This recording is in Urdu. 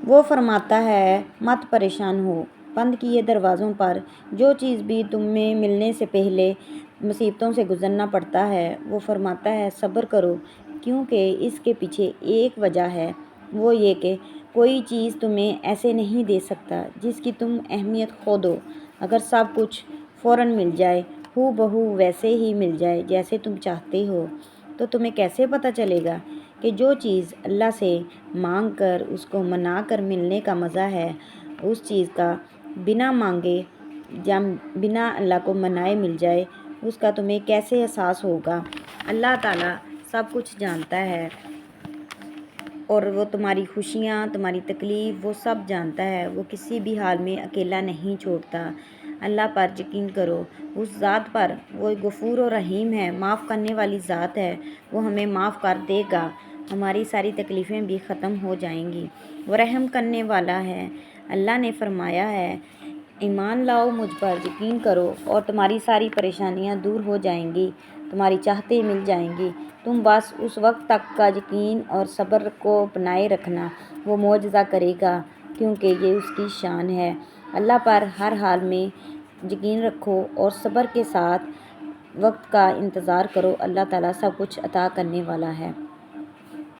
وہ فرماتا ہے مت پریشان ہو، بند کیے دروازوں پر جو چیز بھی تمہیں ملنے سے پہلے مصیبتوں سے گزرنا پڑتا ہے، وہ فرماتا ہے صبر کرو، کیونکہ اس کے پیچھے ایک وجہ ہے، وہ یہ کہ کوئی چیز تمہیں ایسے نہیں دے سکتا جس کی تم اہمیت کھو دو۔ اگر سب کچھ فوراً مل جائے، ہو بہو ویسے ہی مل جائے جیسے تم چاہتے ہو، تو تمہیں کیسے پتہ چلے گا کہ جو چیز اللہ سے مانگ کر اس کو منا کر ملنے کا مزہ ہے، اس چیز کا بنا مانگے یا بنا اللہ کو منائے مل جائے، اس کا تمہیں کیسے احساس ہوگا؟ اللہ تعالیٰ سب کچھ جانتا ہے اور وہ تمہاری خوشیاں، تمہاری تکلیف، وہ سب جانتا ہے۔ وہ کسی بھی حال میں اکیلا نہیں چھوڑتا۔ اللہ پر یقین کرو، اس ذات پر، وہ غفور و رحیم ہے، معاف کرنے والی ذات ہے، وہ ہمیں معاف کر دے گا، ہماری ساری تکلیفیں بھی ختم ہو جائیں گی۔ وہ رحم کرنے والا ہے۔ اللہ نے فرمایا ہے، ایمان لاؤ، مجھ پر یقین کرو اور تمہاری ساری پریشانیاں دور ہو جائیں گی، تمہاری چاہتیں مل جائیں گی، تم بس اس وقت تک کا یقین اور صبر کو بنائے رکھنا، وہ معجزہ کرے گا، کیونکہ یہ اس کی شان ہے۔ اللہ پر ہر حال میں یقین رکھو اور صبر کے ساتھ وقت کا انتظار کرو، اللہ تعالیٰ سب کچھ عطا کرنے والا ہے۔